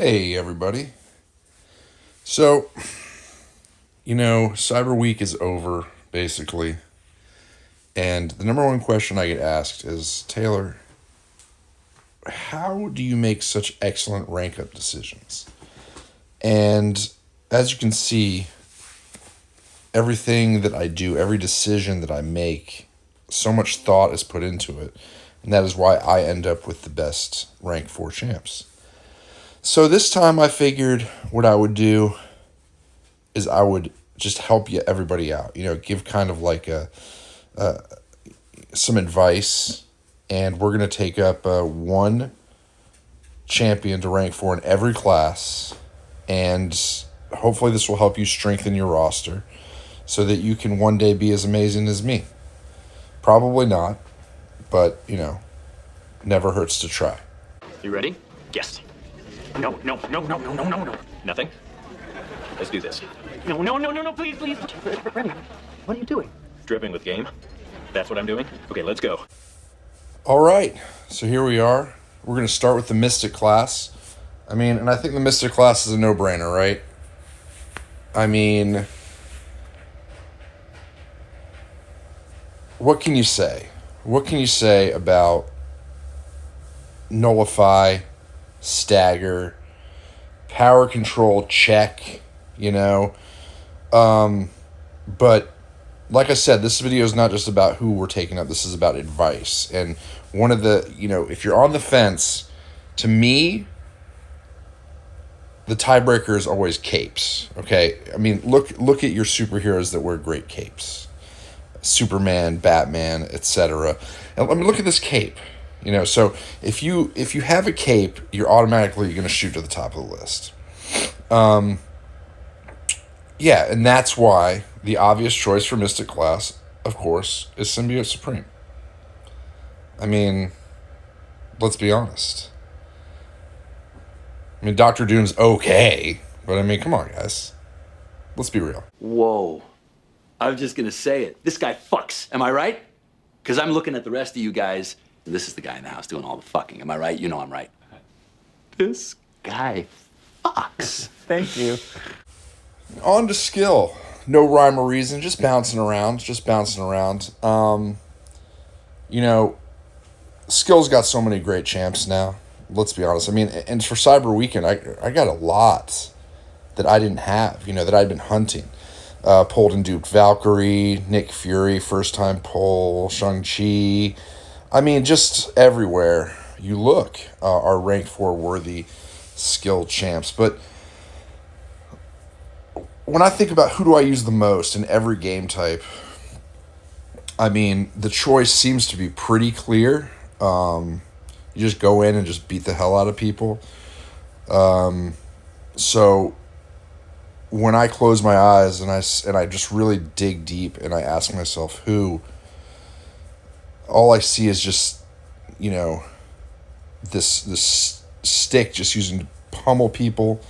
Hey, everybody. So, Cyber Week is over, basically. And the number one question I get asked is, Taylor, how do you make such excellent rank up decisions? And as you can see, everything that I do, every decision that I make, so much thought is put into it. And that is why I end up with the best rank 4 champs. So this time I figured what I would do is I would just help everybody out, give kind of like some advice, and we're going to take up one champion to rank 4 in every class, and hopefully this will help you strengthen your roster so that you can one day be as amazing as me. Probably not, but, never hurts to try. You ready? Yes. No. Nothing? Let's do this. No, please. Remy, what are you doing? Dripping with game. That's what I'm doing? Okay, let's go. All right, so here we are. We're going to start with the Mystic class. And I think the Mystic class is a no-brainer, right? What can you say? What can you say about nullify, stagger, power control, check, But like I said, this video is not just about who we're taking up. This is about advice. And one of the, if you're on the fence, to me, the tiebreaker is always capes, okay? Look at your superheroes that wear great capes. Superman, Batman, etc. And look at this cape. So if you have a cape, you're automatically going to shoot to the top of the list. Yeah, and that's why the obvious choice for Mystic class, of course, is Symbiote Supreme. Let's be honest. Doctor Doom's okay, but come on, guys. Let's be real. Whoa. I was just gonna say it. This guy fucks, am I right? Because I'm looking at the rest of you guys. This is the guy in the house doing all the fucking, am I right? You know I'm right. This guy fucks. Thank you. On to skill. No rhyme or reason, just bouncing around. Skill's got so many great champs now. Let's be honest. And for Cyber Weekend, I got a lot that I didn't have, that I'd been hunting. Pulled and duped Valkyrie, Nick Fury, first time pull, Shang-Chi. Just everywhere you look are ranked 4 worthy skill champs. But when I think about who do I use the most in every game type, the choice seems to be pretty clear. You just go in and just beat the hell out of people. So when I close my eyes and I just really dig deep and I ask myself who, all I see is just, this stick just using to pummel people.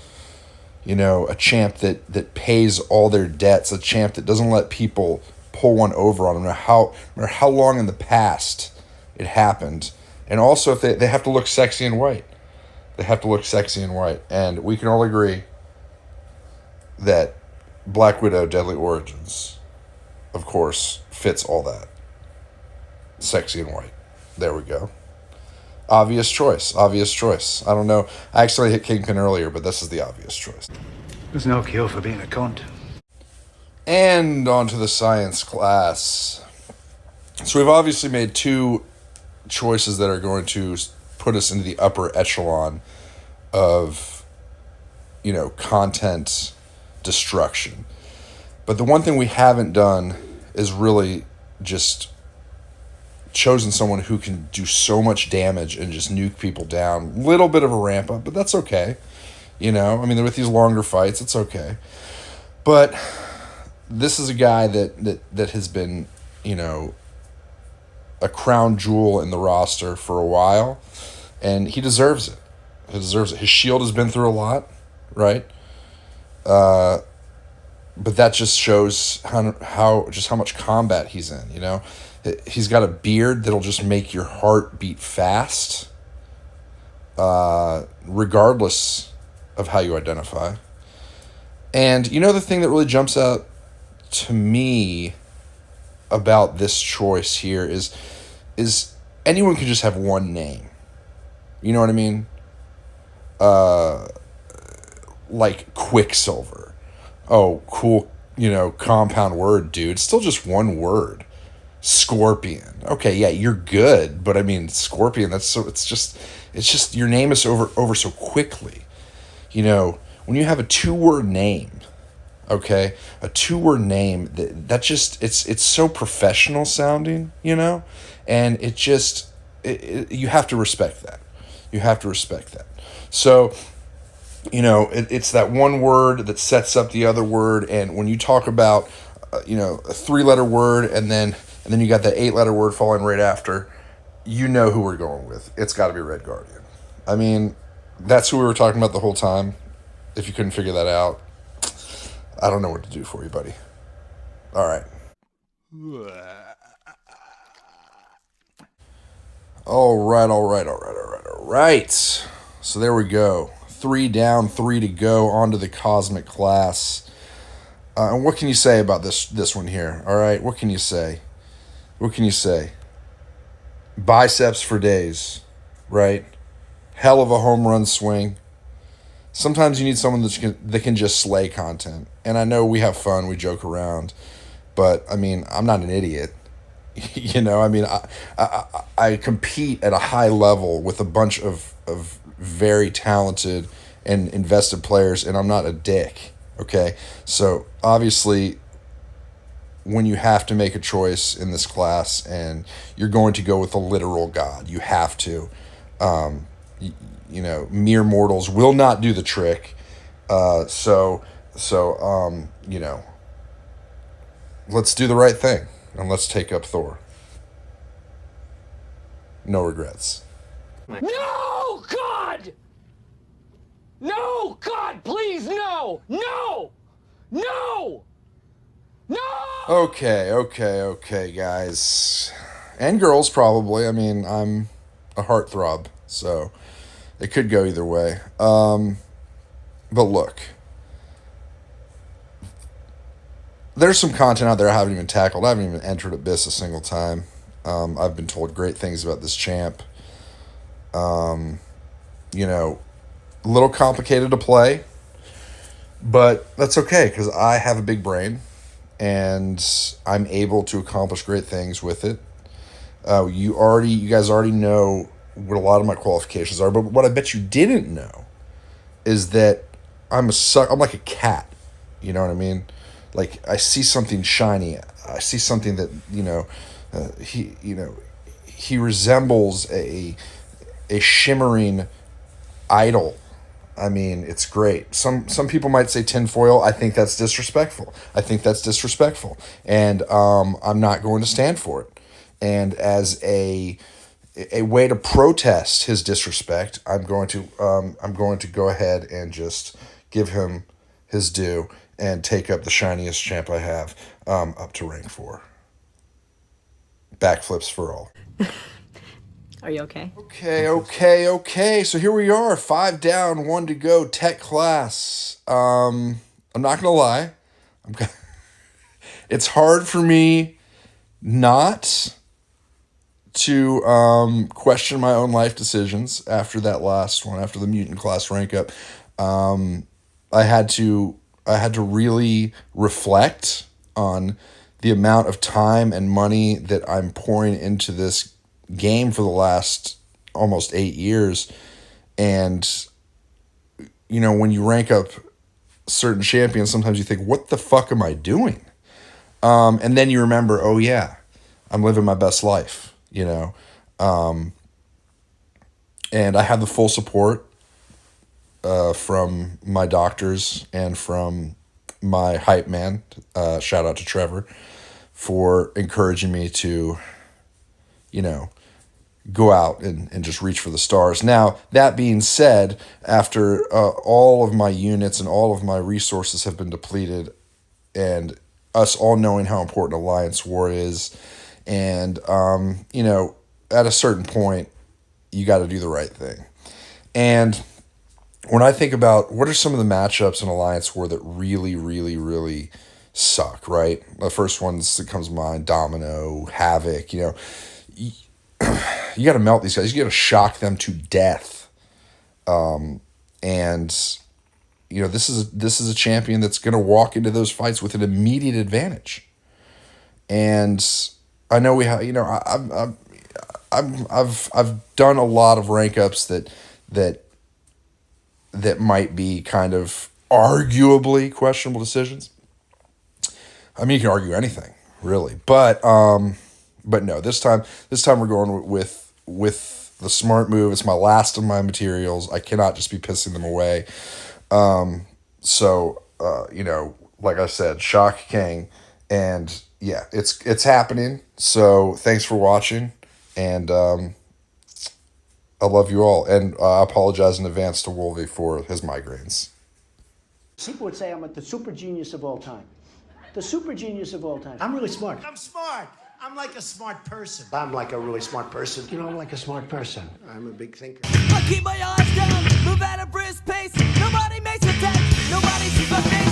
A champ that pays all their debts, a champ that doesn't let people pull one over on them, no matter how long in the past it happened. And also if they have to look sexy and white. And we can all agree that Black Widow Deadly Origins, of course, fits all that. Sexy and white. There we go. Obvious choice. I don't know. I actually hit Kingpin earlier, but this is the obvious choice. There's no cure for being a cunt. And on to the science class. So we've obviously made 2 choices that are going to put us into the upper echelon of, content destruction. But the one thing we haven't done is really just chosen someone who can do so much damage and just nuke people down. Little bit of a ramp up, but that's okay. With these longer fights, it's okay. But this is a guy that has been, a crown jewel in the roster for a while, and he deserves it. His shield has been through a lot, right? But that just shows how much combat he's in, He's got a beard that'll just make your heart beat fast, regardless of how you identify. And the thing that really jumps out to me about this choice here is anyone can just have one name. You know what I mean? Like Quicksilver. Oh, cool, compound word, dude. Still just one word. Scorpion. Okay, yeah, you're good, but I mean, Scorpion, it's just your name is over so quickly. When you have a 2-word name, okay? A 2-word name that just it's so professional sounding, and you have to respect that. You have to respect that. So, it's that one word that sets up the other word, and when you talk about a 3-letter word and then you got that 8-letter word following right after, who we're going with. It's got to be Red Guardian. I mean, that's who we were talking about the whole time. If you couldn't figure that out, I don't know what to do for you, buddy. All right. All right. So there we go. 3 down, 3 to go. On to the Cosmic Class. And what can you say about this one here? All right. What can you say? Biceps for days, right? Hell of a home run swing. Sometimes you need someone that can just slay content. And I know we have fun, we joke around, but I mean, I'm not an idiot. I compete at a high level with a bunch of very talented and invested players, and I'm not a dick. Okay, so obviously, when you have to make a choice in this class, and you're going to go with a literal god, you have to. Mere mortals will not do the trick. So let's do the right thing and let's take up Thor. No regrets. No, God! No, God, please, no! No! No! No! Okay, guys. And girls, probably. I mean, I'm a heartthrob, so it could go either way. But look, there's some content out there I haven't even tackled. I haven't even entered Abyss a single time. I've been told great things about this champ. A little complicated to play, but that's okay because I have a big brain and I'm able to accomplish great things with it. You guys already know what a lot of my qualifications are, but what I bet you didn't know is that I'm like a cat. You know what I mean? Like, I see something shiny. I see something that, he resembles a shimmering idol. I mean, it's great. Some people might say tinfoil. I think that's disrespectful. And I'm not going to stand for it. And as a way to protest his disrespect, I'm going to go ahead and just give him his due and take up the shiniest champ I have, up to rank 4. Backflips for all. Are you okay? Okay. So here we are, 5 down, 1 to go. Tech class. I'm not gonna lie, it's hard for me not to question my own life decisions after that last one, after the mutant class rank up. I had to really reflect on the amount of time and money that I'm pouring into this game for the last almost 8 years. And, when you rank up certain champions, sometimes you think, what the fuck am I doing? And then you remember, oh yeah, I'm living my best life, and I have the full support from my doctors and from my hype man, shout out to Trevor, for encouraging me to, go out and just reach for the stars. Now, that being said, after all of my units and all of my resources have been depleted, and us all knowing how important Alliance War is, and, at a certain point, you got to do the right thing. And when I think about what are some of the matchups in Alliance War that really, really, really suck, right? The first ones that comes to mind, Domino, Havoc, you got to melt these guys. You got to shock them to death. And this is a champion that's going to walk into those fights with an immediate advantage. And I know we have, I've done a lot of rank ups that might be kind of arguably questionable decisions. I mean, you can argue anything, really, but no. This time we're going with the smart move. It's my last of my materials. I cannot just be pissing them away. Like I said, Shock King, and yeah, it's happening. So thanks for watching, and I love you all, and I apologize in advance to Wolvie for his migraines. People would say I'm the super genius of all time. The super genius of all time. I'm really smart. I'm smart. I'm like a smart person. I'm like a really smart person. You know, I'm like a smart person. I'm a big thinker. I keep my eyes down, move at a brisk pace. Nobody makes a touch, nobody sees my face.